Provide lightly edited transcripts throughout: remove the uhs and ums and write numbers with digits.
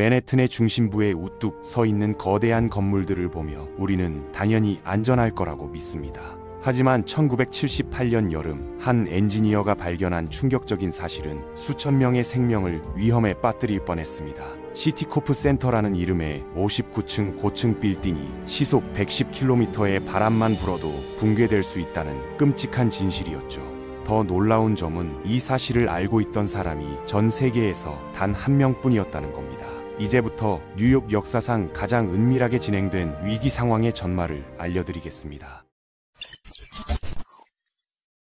맨해튼의 중심부에 우뚝 서 있는 거대한 건물들을 보며 우리는 당연히 안전할 거라고 믿습니다. 하지만 1978년 여름 한 엔지니어가 발견한 충격적인 사실은 수천 명의 생명을 위험에 빠뜨릴 뻔했습니다. 시티코프 센터라는 이름의 59층 고층 빌딩이 시속 110km의 바람만 불어도 붕괴될 수 있다는 끔찍한 진실이었죠. 더 놀라운 점은 이 사실을 알고 있던 사람이 전 세계에서 단 한 명뿐이었다는 겁니다. 이제부터 뉴욕 역사상 가장 은밀하게 진행된 위기 상황의 전말을 알려드리겠습니다.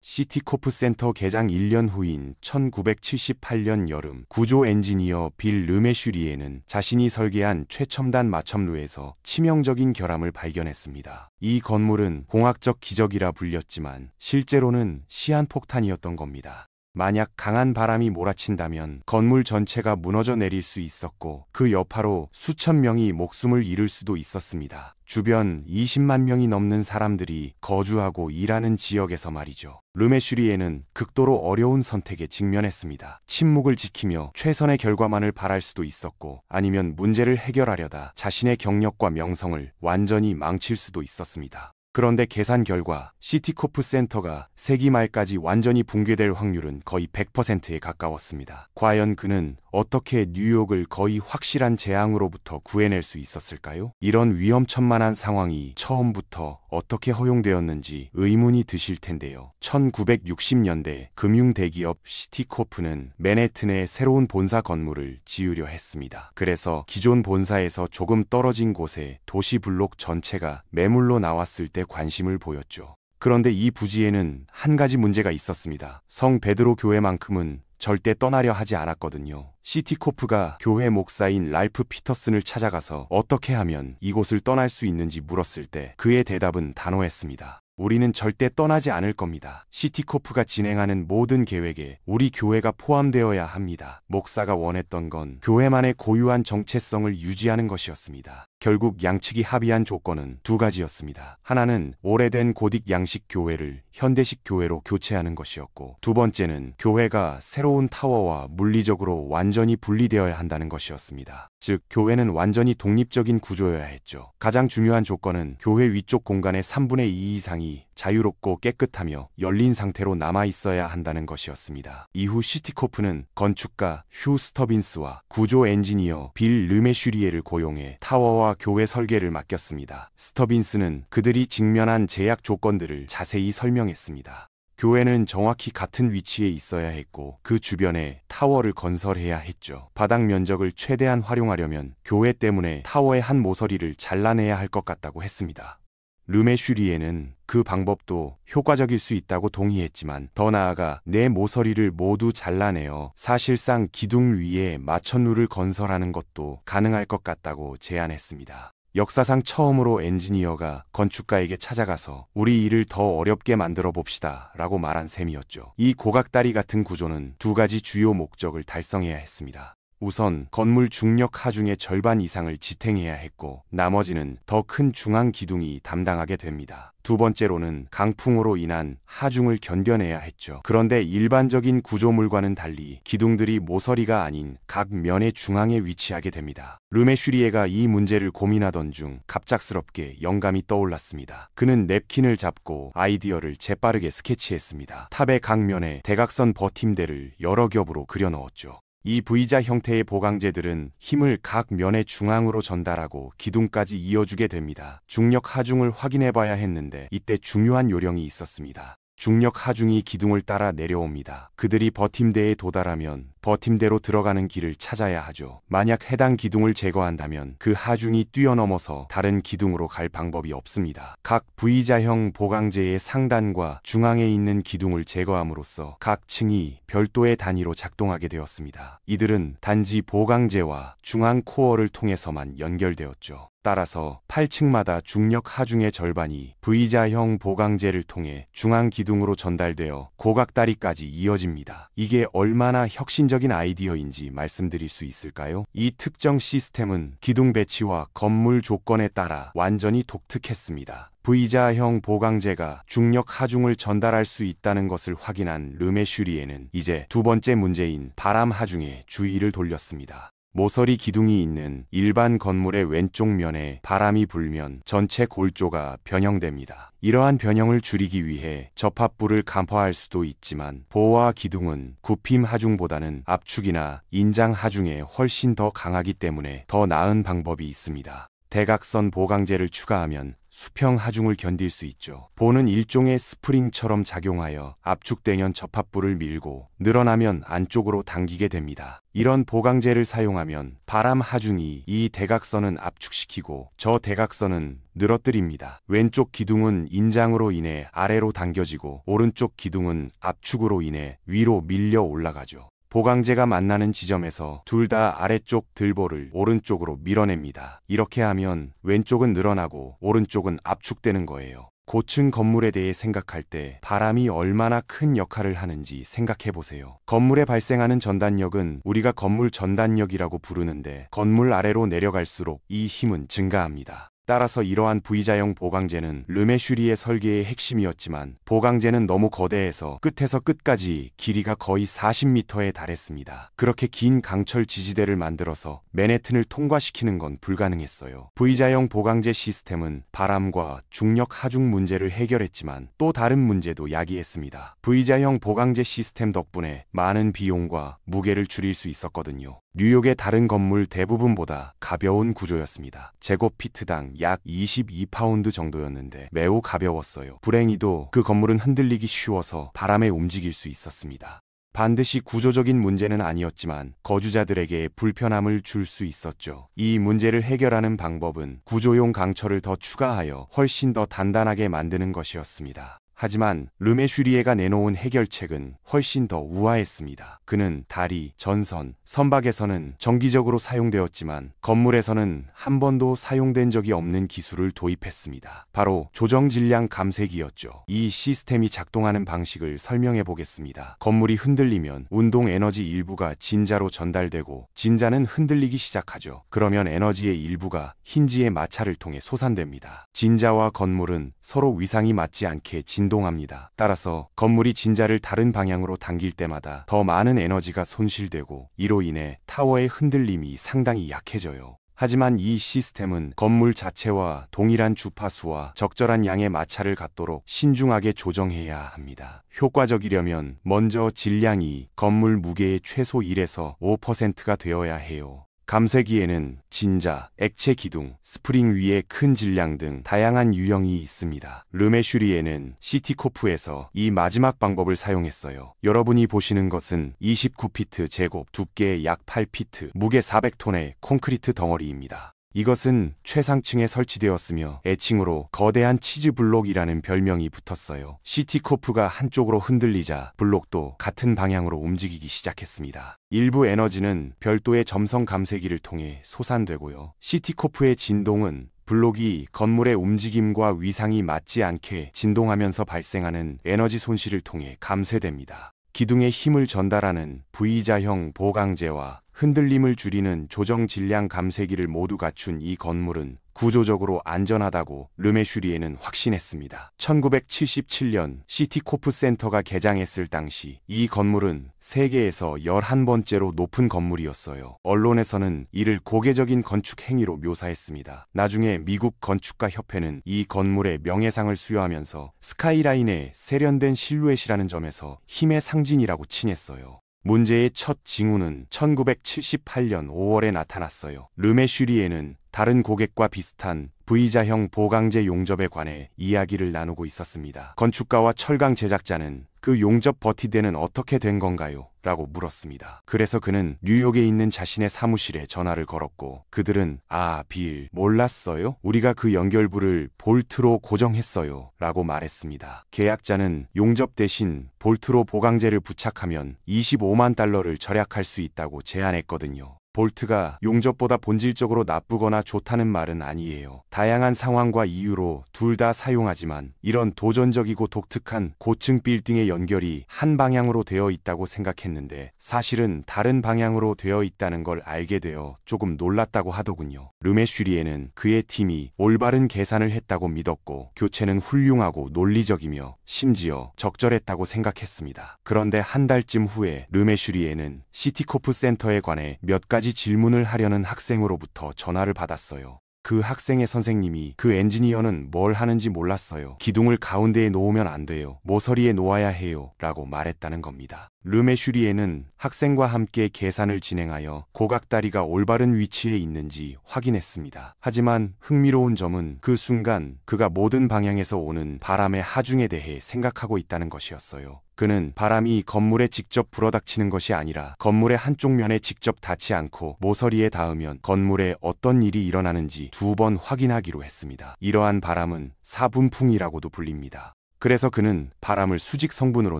시티코프 센터 개장 1년 후인 1978년 여름 구조 엔지니어 빌 르메슈리에는 자신이 설계한 최첨단 마첨루에서 치명적인 결함을 발견했습니다. 이 건물은 공학적 기적이라 불렸지만 실제로는 시한폭탄이었던 겁니다. 만약 강한 바람이 몰아친다면 건물 전체가 무너져 내릴 수 있었고 그 여파로 수천 명이 목숨을 잃을 수도 있었습니다. 주변 20만 명이 넘는 사람들이 거주하고 일하는 지역에서 말이죠. 르메슈리에는 극도로 어려운 선택에 직면했습니다. 침묵을 지키며 최선의 결과만을 바랄 수도 있었고 아니면 문제를 해결하려다 자신의 경력과 명성을 완전히 망칠 수도 있었습니다. 그런데 계산 결과 시티코프 센터가 세기 말까지 완전히 붕괴될 확률은 거의 100%에 가까웠습니다. 과연 그는 어떻게 뉴욕을 거의 확실한 재앙으로부터 구해낼 수 있었을까요? 이런 위험천만한 상황이 처음부터 어떻게 허용되었는지 의문이 드실 텐데요. 1960년대 금융대기업 시티코프는 맨해튼에 새로운 본사 건물을 지으려 했습니다. 그래서 기존 본사에서 조금 떨어진 곳에 도시 블록 전체가 매물로 나왔을 때 관심을 보였죠. 그런데 이 부지에는 한 가지 문제가 있었습니다. 성 베드로 교회만큼은 절대 떠나려 하지 않았거든요. 시티코프가 교회 목사인 랄프 피터슨을 찾아가서 어떻게 하면 이곳을 떠날 수 있는지 물었을 때 그의 대답은 단호했습니다. 우리는 절대 떠나지 않을 겁니다. 시티코프가 진행하는 모든 계획에 우리 교회가 포함되어야 합니다. 목사가 원했던 건 교회만의 고유한 정체성을 유지하는 것이었습니다. 결국 양측이 합의한 조건은 두 가지였습니다. 하나는 오래된 고딕 양식 교회를 현대식 교회로 교체하는 것이었고 두 번째는 교회가 새로운 타워와 물리적으로 완전히 분리되어야 한다는 것이었습니다. 즉 교회는 완전히 독립적인 구조여야 했죠. 가장 중요한 조건은 교회 위쪽 공간의 3분의 2 이상이 자유롭고 깨끗하며 열린 상태로 남아있어야 한다는 것이었습니다. 이후 시티코프는 건축가 휴 스터빈스와 구조 엔지니어 빌 르메슈리에를 고용해 타워와 교회 설계를 맡겼습니다. 스터빈스는 그들이 직면한 제약 조건들을 자세히 설명했습니다. 교회는 정확히 같은 위치에 있어야 했고 그 주변에 타워를 건설해야 했죠. 바닥 면적을 최대한 활용하려면 교회 때문에 타워의 한 모서리를 잘라내야 할 것 같다고 했습니다. 르메슈리에는 그 방법도 효과적일 수 있다고 동의했지만 더 나아가 네 모서리를 모두 잘라내어 사실상 기둥 위에 마천루를 건설하는 것도 가능할 것 같다고 제안했습니다. 역사상 처음으로 엔지니어가 건축가에게 찾아가서 우리 일을 더 어렵게 만들어 봅시다 라고 말한 셈이었죠. 이 고각다리 같은 구조는 두 가지 주요 목적을 달성해야 했습니다. 우선 건물 중력 하중의 절반 이상을 지탱해야 했고 나머지는 더 큰 중앙 기둥이 담당하게 됩니다. 두 번째로는 강풍으로 인한 하중을 견뎌내야 했죠. 그런데 일반적인 구조물과는 달리 기둥들이 모서리가 아닌 각 면의 중앙에 위치하게 됩니다. 르메슈리에가 이 문제를 고민하던 중 갑작스럽게 영감이 떠올랐습니다. 그는 냅킨을 잡고 아이디어를 재빠르게 스케치했습니다. 탑의 각 면에 대각선 버팀대를 여러 겹으로 그려 넣었죠. 이 V자 형태의 보강재들은 힘을 각 면의 중앙으로 전달하고 기둥까지 이어주게 됩니다. 중력 하중을 확인해 봐야 했는데 이때 중요한 요령이 있었습니다. 중력 하중이 기둥을 따라 내려옵니다. 그들이 버팀대에 도달하면 버팀대로 들어가는 길을 찾아야 하죠. 만약 해당 기둥을 제거한다면 그 하중이 뛰어넘어서 다른 기둥으로 갈 방법이 없습니다. 각 V자형 보강재의 상단과 중앙에 있는 기둥을 제거함으로써 각 층이 별도의 단위로 작동하게 되었습니다. 이들은 단지 보강재와 중앙 코어를 통해서만 연결되었죠. 따라서 8층마다 중력 하중의 절반이 V자형 보강재를 통해 중앙 기둥으로 전달되어 고각다리까지 이어집니다. 이게 얼마나 혁신적인 아이디어인지 말씀드릴 수 있을까요? 이 특정 시스템은 기둥 배치와 건물 조건에 따라 완전히 독특했습니다. V자형 보강재가 중력 하중을 전달할 수 있다는 것을 확인한 르메슈리에는 이제 두 번째 문제인 바람 하중에 주의를 돌렸습니다. 모서리 기둥이 있는 일반 건물의 왼쪽 면에 바람이 불면 전체 골조가 변형됩니다. 이러한 변형을 줄이기 위해 접합부를 간파할 수도 있지만 보호와 기둥은 굽힘 하중보다는 압축이나 인장 하중에 훨씬 더 강하기 때문에 더 나은 방법이 있습니다. 대각선 보강재를 추가하면 수평 하중을 견딜 수 있죠. 보는 일종의 스프링처럼 작용하여 압축되면 접합부를 밀고 늘어나면 안쪽으로 당기게 됩니다. 이런 보강재를 사용하면 바람 하중이 이 대각선은 압축시키고 저 대각선은 늘어뜨립니다. 왼쪽 기둥은 인장으로 인해 아래로 당겨지고 오른쪽 기둥은 압축으로 인해 위로 밀려 올라가죠. 보강재가 만나는 지점에서 둘 다 아래쪽 들보를 오른쪽으로 밀어냅니다. 이렇게 하면 왼쪽은 늘어나고 오른쪽은 압축되는 거예요. 고층 건물에 대해 생각할 때 바람이 얼마나 큰 역할을 하는지 생각해 보세요. 건물에 발생하는 전단력은 우리가 건물 전단력이라고 부르는데 건물 아래로 내려갈수록 이 힘은 증가합니다. 따라서 이러한 V자형 보강재는 르메슈리의 설계의 핵심이었지만 보강재는 너무 거대해서 끝에서 끝까지 길이가 거의 40m에 달했습니다. 그렇게 긴 강철 지지대를 만들어서 맨해튼을 통과시키는 건 불가능했어요. V자형 보강재 시스템은 바람과 중력 하중 문제를 해결했지만 또 다른 문제도 야기했습니다. V자형 보강재 시스템 덕분에 많은 비용과 무게를 줄일 수 있었거든요. 뉴욕의 다른 건물 대부분보다 가벼운 구조였습니다. 제곱피트당 약 22파운드 정도였는데 매우 가벼웠어요. 불행히도 그 건물은 흔들리기 쉬워서 바람에 움직일 수 있었습니다. 반드시 구조적인 문제는 아니었지만 거주자들에게 불편함을 줄 수 있었죠. 이 문제를 해결하는 방법은 구조용 강철을 더 추가하여 훨씬 더 단단하게 만드는 것이었습니다. 하지만 르메슈리에가 내놓은 해결책은 훨씬 더 우아했습니다. 그는 다리, 전선, 선박에서는 정기적으로 사용되었지만 건물에서는 한 번도 사용된 적이 없는 기술을 도입했습니다. 바로 조정질량 감색이었죠. 이 시스템이 작동하는 방식을 설명해 보겠습니다. 건물이 흔들리면 운동 에너지 일부가 진자로 전달되고 진자는 흔들리기 시작하죠. 그러면 에너지의 일부가 힌지의 마찰을 통해 솟아냅니다. 진자와 건물은 서로 위상이 맞지 않게 진동합니다. 따라서 건물이 진자를 다른 방향으로 당길 때마다 더 많은 에너지가 손실되고 이로 인해 타워의 흔들림이 상당히 약해져요. 하지만 이 시스템은 건물 자체와 동일한 주파수와 적절한 양의 마찰을 갖도록 신중하게 조정해야 합니다. 효과적이려면 먼저 질량이 건물 무게의 최소 1에서 5%가 되어야 해요. 감쇄기에는 진자, 액체 기둥, 스프링 위에 큰 질량 등 다양한 유형이 있습니다. 르메슈리에는 시티코프에서 이 마지막 방법을 사용했어요. 여러분이 보시는 것은 29피트 제곱, 두께 약 8피트, 무게 400톤의 콘크리트 덩어리입니다. 이것은 최상층에 설치되었으며 애칭으로 거대한 치즈 블록이라는 별명이 붙었어요. 시티코프가 한쪽으로 흔들리자 블록도 같은 방향으로 움직이기 시작했습니다. 일부 에너지는 별도의 점성 감쇄기를 통해 솟아되고요. 시티코프의 진동은 블록이 건물의 움직임과 위상이 맞지 않게 진동하면서 발생하는 에너지 손실을 통해 감쇄됩니다. 기둥에 힘을 전달하는 V자형 보강재와 흔들림을 줄이는 조정 질량 감쇄기를 모두 갖춘 이 건물은 구조적으로 안전하다고 르메슈리에는 확신했습니다. 1977년 시티코프 센터가 개장했을 당시 이 건물은 세계에서 11번째로 높은 건물이었어요. 언론에서는 이를 고개적인 건축 행위로 묘사했습니다. 나중에 미국 건축가협회는 이 건물의 명예상을 수여하면서 스카이라인의 세련된 실루엣이라는 점에서 힘의 상징이라고 칭했어요. 문제의 첫 징후는 1978년 5월에 나타났어요. 르메슈리에는 다른 고객과 비슷한 V자형 보강재 용접에 관해 이야기를 나누고 있었습니다. 건축가와 철강 제작자는 그 용접 버티대는 어떻게 된 건가요? 라고 물었습니다. 그래서 그는 뉴욕에 있는 자신의 사무실에 전화를 걸었고 그들은 빌, 몰랐어요? 우리가 그 연결부를 볼트로 고정했어요. 라고 말했습니다. 계약자는 용접 대신 볼트로 보강재를 부착하면 25만 달러를 절약할 수 있다고 제안했거든요. 볼트가 용접보다 본질적으로 나쁘거나 좋다는 말은 아니에요. 다양한 상황과 이유로 둘 다 사용하지만 이런 도전적이고 독특한 고층 빌딩의 연결이 한 방향으로 되어 있다고 생각했는데 사실은 다른 방향으로 되어 있다는 걸 알게 되어 조금 놀랐다고 하더군요. 르메슈리에는 그의 팀이 올바른 계산을 했다고 믿었고 교체는 훌륭하고 논리적이며 심지어 적절했다고 생각했습니다. 그런데 한 달쯤 후에 르메슈리에는 시티코프 센터에 관해 몇 가지 가지 질문을 하려는 학생으로부터 전화를 받았어요. 그 학생의 선생님이 그 엔지니어는 뭘 하는지 몰랐어요. 기둥을 가운데에 놓으면 안 돼요. 모서리에 놓아야 해요. 라고 말했다는 겁니다. 르메슈리에는 학생과 함께 계산을 진행하여 고각다리가 올바른 위치에 있는지 확인했습니다. 하지만 흥미로운 점은 그 순간 그가 모든 방향에서 오는 바람의 하중에 대해 생각하고 있다는 것이었어요. 그는 바람이 건물에 직접 불어닥치는 것이 아니라 건물의 한쪽 면에 직접 닿지 않고 모서리에 닿으면 건물에 어떤 일이 일어나는지 2번 확인하기로 했습니다. 이러한 바람은 사분풍이라고도 불립니다. 그래서 그는 바람을 수직 성분으로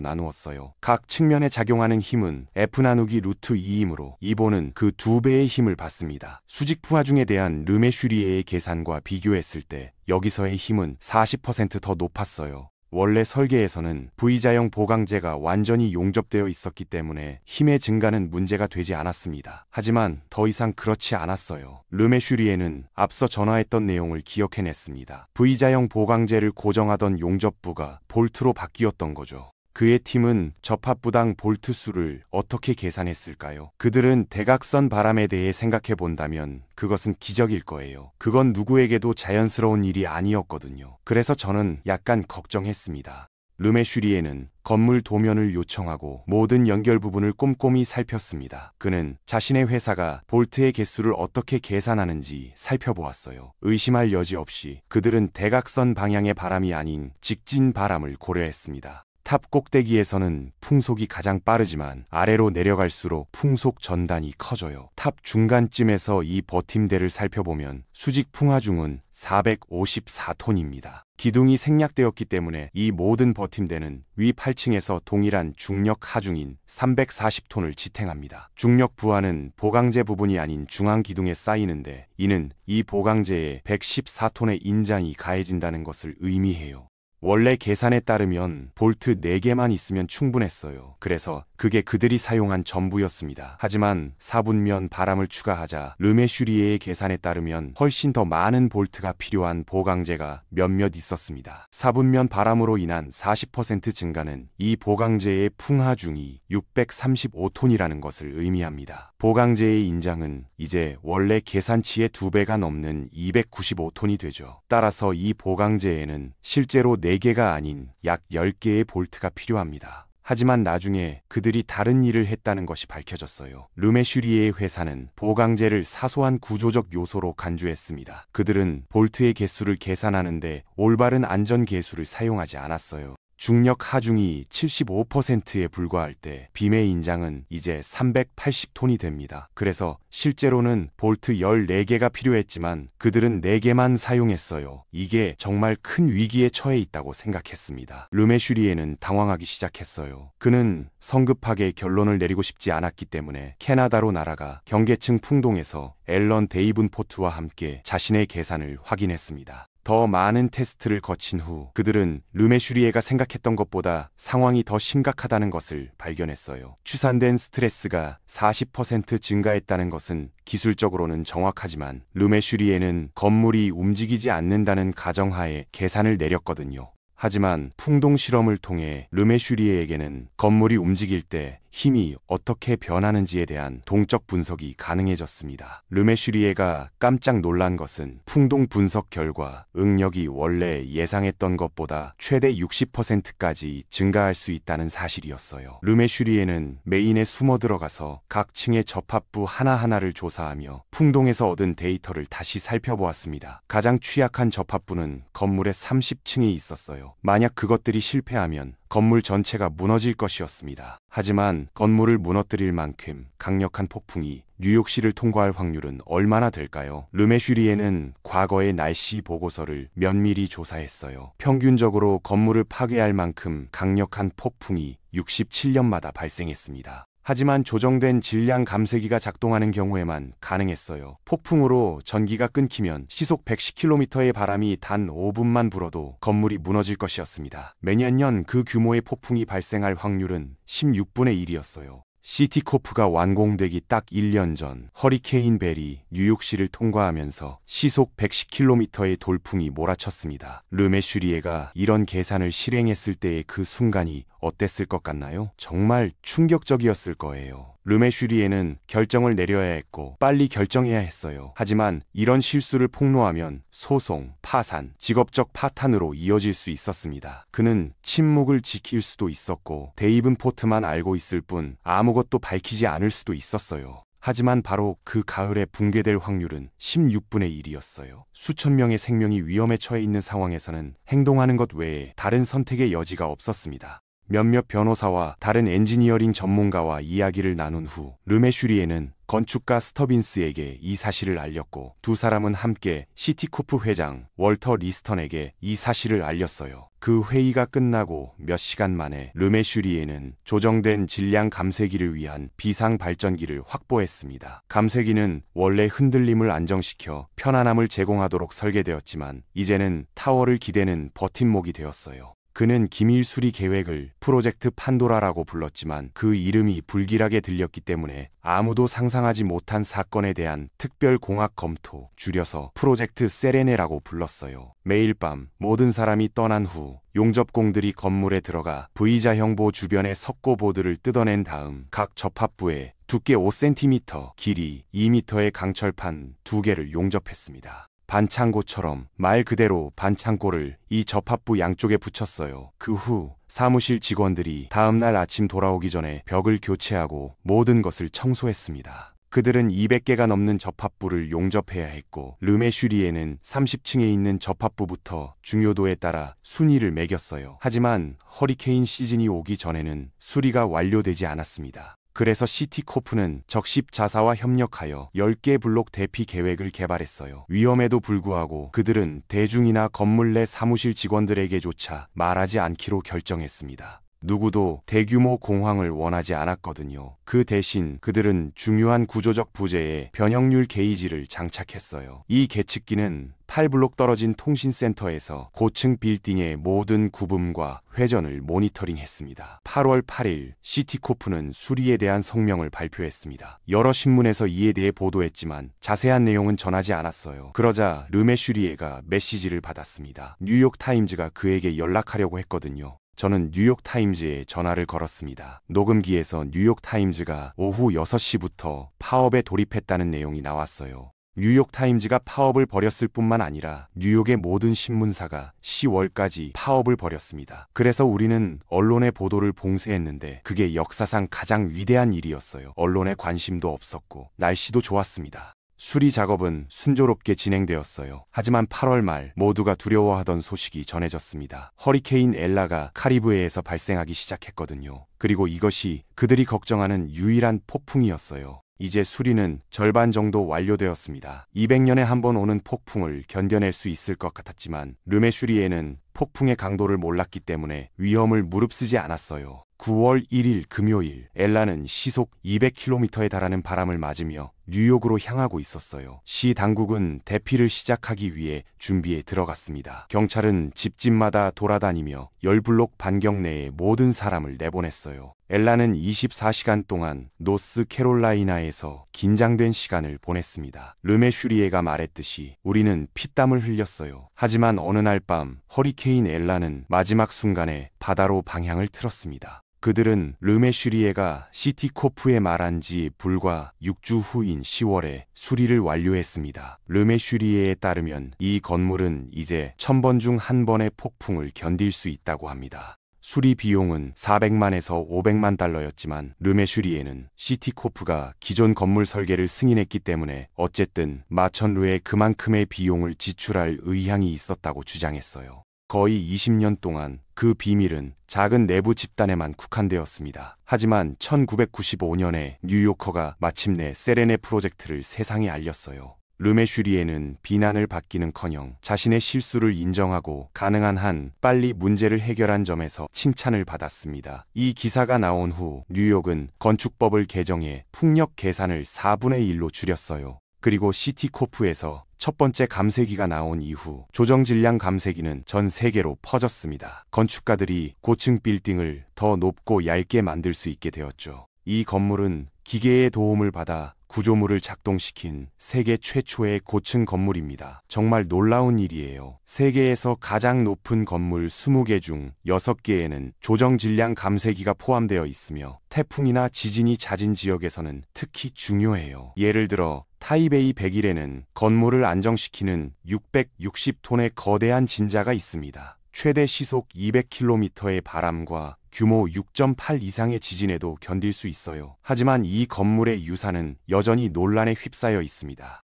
나누었어요. 각 측면에 작용하는 힘은 F 나누기 루트 2이므로 이보는 그 2배의 힘을 받습니다. 수직 부하중에 대한 르메슈리에의 계산과 비교했을 때 여기서의 힘은 40% 더 높았어요. 원래 설계에서는 V자형 보강재가 완전히 용접되어 있었기 때문에 힘의 증가는 문제가 되지 않았습니다. 하지만 더 이상 그렇지 않았어요. 르메슈리에는 앞서 전화했던 내용을 기억해냈습니다. V자형 보강재를 고정하던 용접부가 볼트로 바뀌었던 거죠. 그의 팀은 접합부당 볼트 수를 어떻게 계산했을까요? 그들은 대각선 바람에 대해 생각해 본다면 그것은 기적일 거예요. 그건 누구에게도 자연스러운 일이 아니었거든요. 그래서 저는 약간 걱정했습니다. 르메슈리에는 건물 도면을 요청하고 모든 연결 부분을 꼼꼼히 살폈습니다. 그는 자신의 회사가 볼트의 개수를 어떻게 계산하는지 살펴보았어요. 의심할 여지 없이 그들은 대각선 방향의 바람이 아닌 직진 바람을 고려했습니다. 탑 꼭대기에서는 풍속이 가장 빠르지만 아래로 내려갈수록 풍속 전단이 커져요. 탑 중간쯤에서 이 버팀대를 살펴보면 수직 풍하중은 454톤입니다. 기둥이 생략되었기 때문에 이 모든 버팀대는 위 8층에서 동일한 중력 하중인 340톤을 지탱합니다. 중력 부하는 보강재 부분이 아닌 중앙 기둥에 쌓이는데 이는 이 보강재에 114톤의 인장이 가해진다는 것을 의미해요. 원래 계산에 따르면 볼트 4개만 있으면 충분했어요. 그래서 그게 그들이 사용한 전부였습니다. 하지만 4분면 바람을 추가하자 르메슈리에의 계산에 따르면 훨씬 더 많은 볼트가 필요한 보강재가 몇몇 있었습니다. 4분면 바람으로 인한 40% 증가는 이 보강재의 풍하중이 635톤이라는 것을 의미합니다. 보강재의 인장은 이제 원래 계산치의 2배가 넘는 295톤이 되죠. 따라서 이 보강재에는 실제로 4개가 아닌 약 10개의 볼트가 필요합니다. 하지만 나중에 그들이 다른 일을 했다는 것이 밝혀졌어요. 르메슈리에의 회사는 보강재를 사소한 구조적 요소로 간주했습니다. 그들은 볼트의 개수를 계산하는데 올바른 안전 계수를 사용하지 않았어요. 중력 하중이 75%에 불과할 때 빔의 인장은 이제 380톤이 됩니다. 그래서 실제로는 볼트 14개가 필요했지만 그들은 4개만 사용했어요. 이게 정말 큰 위기에 처해 있다고 생각했습니다. 르메슈리에는 당황하기 시작했어요. 그는 성급하게 결론을 내리고 싶지 않았기 때문에 캐나다로 날아가 경계층 풍동에서 앨런 데이븐포트와 함께 자신의 계산을 확인했습니다. 더 많은 테스트를 거친 후 그들은 르메슈리에가 생각했던 것보다 상황이 더 심각하다는 것을 발견했어요. 추산된 스트레스가 40% 증가했다는 것은 기술적으로는 정확하지만 르메슈리에는 건물이 움직이지 않는다는 가정하에 계산을 내렸거든요. 하지만 풍동 실험을 통해 르메슈리에에게는 건물이 움직일 때 힘이 어떻게 변하는지에 대한 동적 분석이 가능해졌습니다. 르메슈리에가 깜짝 놀란 것은 풍동 분석 결과 응력이 원래 예상했던 것보다 최대 60%까지 증가할 수 있다는 사실이었어요. 르메슈리에는 메인에 숨어 들어가서 각 층의 접합부 하나하나를 조사하며 풍동에서 얻은 데이터를 다시 살펴보았습니다. 가장 취약한 접합부는 건물의 30층에 있었어요. 만약 그것들이 실패하면 건물 전체가 무너질 것이었습니다. 하지만 건물을 무너뜨릴 만큼 강력한 폭풍이 뉴욕시를 통과할 확률은 얼마나 될까요? 르메슈리에는 과거의 날씨 보고서를 면밀히 조사했어요. 평균적으로 건물을 파괴할 만큼 강력한 폭풍이 67년마다 발생했습니다. 하지만 조정된 질량 감쇄기가 작동하는 경우에만 가능했어요. 폭풍으로 전기가 끊기면 시속 110km의 바람이 단 5분만 불어도 건물이 무너질 것이었습니다. 매년 그 규모의 폭풍이 발생할 확률은 16분의 1이었어요. 시티코프가 완공되기 딱 1년 전 허리케인 벨이 뉴욕시를 통과하면서 시속 110km의 돌풍이 몰아쳤습니다. 르메슈리에가 이런 계산을 실행했을 때의 그 순간이 어땠을 것 같나요? 정말 충격적이었을 거예요. 르메슈리에는 결정을 내려야 했고 빨리 결정해야 했어요. 하지만 이런 실수를 폭로하면 소송, 파산, 직업적 파탄으로 이어질 수 있었습니다. 그는 침묵을 지킬 수도 있었고 데이븐 포트만 알고 있을 뿐 아무것도 밝히지 않을 수도 있었어요. 하지만 바로 그 가을에 붕괴될 확률은 16분의 1이었어요. 수천 명의 생명이 위험에 처해 있는 상황에서는 행동하는 것 외에 다른 선택의 여지가 없었습니다. 몇몇 변호사와 다른 엔지니어링 전문가와 이야기를 나눈 후 르메슈리에는 건축가 스터빈스에게 이 사실을 알렸고 두 사람은 함께 시티코프 회장 월터 리스턴에게 이 사실을 알렸어요. 그 회의가 끝나고 몇 시간 만에 르메슈리에는 조정된 질량 감쇄기를 위한 비상 발전기를 확보했습니다. 감쇄기는 원래 흔들림을 안정시켜 편안함을 제공하도록 설계되었지만 이제는 타워를 기대는 버팀목이 되었어요. 그는 기밀 수리 계획을 프로젝트 판도라라고 불렀지만 그 이름이 불길하게 들렸기 때문에 아무도 상상하지 못한 사건에 대한 특별 공학 검토, 줄여서 프로젝트 세레네라고 불렀어요. 매일 밤 모든 사람이 떠난 후 용접공들이 건물에 들어가 V자형보 주변의 석고보드를 뜯어낸 다음 각 접합부에 두께 5cm, 길이 2m의 강철판 2개를 용접했습니다. 반창고처럼 말 그대로 반창고를 이 접합부 양쪽에 붙였어요. 그 후 사무실 직원들이 다음날 아침 돌아오기 전에 벽을 교체하고 모든 것을 청소했습니다. 그들은 200개가 넘는 접합부를 용접해야 했고 르메슈리에는 30층에 있는 접합부부터 중요도에 따라 순위를 매겼어요. 하지만 허리케인 시즌이 오기 전에는 수리가 완료되지 않았습니다. 그래서 시티코프는 적십 자사와 협력하여 10개 블록 대피 계획을 개발했어요. 위험에도 불구하고 그들은 대중이나 건물 내 사무실 직원들에게조차 말하지 않기로 결정했습니다. 누구도 대규모 공황을 원하지 않았거든요. 그 대신 그들은 중요한 구조적 부재에 변형률 게이지를 장착했어요. 이 계측기는 8블록 떨어진 통신센터에서 고층 빌딩의 모든 구분과 회전을 모니터링했습니다. 8월 8일 시티코프는 수리에 대한 성명을 발표했습니다. 여러 신문에서 이에 대해 보도했지만 자세한 내용은 전하지 않았어요. 그러자 르메슈리에가 메시지를 받았습니다. 뉴욕타임즈가 그에게 연락하려고 했거든요. 저는 뉴욕타임즈에 전화를 걸었습니다. 녹음기에서 뉴욕타임즈가 오후 6시부터 파업에 돌입했다는 내용이 나왔어요. 뉴욕타임즈가 파업을 벌였을 뿐만 아니라 뉴욕의 모든 신문사가 10월까지 파업을 벌였습니다. 그래서 우리는 언론의 보도를 봉쇄했는데 그게 역사상 가장 위대한 일이었어요. 언론에 관심도 없었고 날씨도 좋았습니다. 수리 작업은 순조롭게 진행되었어요. 하지만 8월 말 모두가 두려워하던 소식이 전해졌습니다. 허리케인 엘라가 카리브해에서 발생하기 시작했거든요. 그리고 이것이 그들이 걱정하는 유일한 폭풍이었어요. 이제 수리는 절반 정도 완료되었습니다. 200년에 한 번 오는 폭풍을 견뎌낼 수 있을 것 같았지만 르메슈리에는 폭풍의 강도를 몰랐기 때문에 위험을 무릅쓰지 않았어요. 9월 1일 금요일 엘라는 시속 200km에 달하는 바람을 맞으며 뉴욕으로 향하고 있었어요. 시 당국은 대피를 시작하기 위해 준비에 들어갔습니다. 경찰은 집집마다 돌아다니며 10블록 반경 내에 모든 사람을 내보냈어요. 엘라는 24시간 동안 노스캐롤라이나에서 긴장된 시간을 보냈습니다. 르메슈리에가 말했듯이 우리는 피땀을 흘렸어요. 하지만 어느 날 밤 허리케인 엘라는 마지막 순간에 바다로 방향을 틀었습니다. 그들은 르메슈리에가 시티코프에 말한 지 불과 6주 후인 10월에 수리를 완료했습니다. 르메슈리에에 따르면 이 건물은 이제 1000번 중 1번의 폭풍을 견딜 수 있다고 합니다. 수리 비용은 400만에서 500만 달러였지만 르메슈리에는 시티코프가 기존 건물 설계를 승인했기 때문에 어쨌든 마천루에 그만큼의 비용을 지출할 의향이 있었다고 주장했어요. 거의 20년 동안 그 비밀은 작은 내부 집단에만 국한되었습니다. 하지만 1995년에 뉴요커가 마침내 세레네 프로젝트를 세상에 알렸어요. 르메슈리에는 비난을 받기는커녕 자신의 실수를 인정하고 가능한 한 빨리 문제를 해결한 점에서 칭찬을 받았습니다. 이 기사가 나온 후 뉴욕은 건축법을 개정해 풍력 계산을 4분의 1로 줄였어요. 그리고 시티코프에서 첫 번째 감쇄기가 나온 이후 조정 질량 감쇄기는 전 세계로 퍼졌습니다. 건축가들이 고층 빌딩을 더 높고 얇게 만들 수 있게 되었죠. 이 건물은 기계의 도움을 받아 구조물을 작동시킨 세계 최초의 고층 건물입니다. 정말 놀라운 일이에요. 세계에서 가장 높은 건물 20개 중 6개에는 조정 질량 감쇄기가 포함되어 있으며 태풍이나 지진이 잦은 지역에서는 특히 중요해요. 예를 들어 타이베이 101에는 건물을 안정시키는 660톤의 거대한 진자가 있습니다. 최대 시속 200km의 바람과 규모 6.8 이상의 지진에도 견딜 수 있어요. 하지만 이 건물의 유산은 여전히 논란에 휩싸여 있습니다.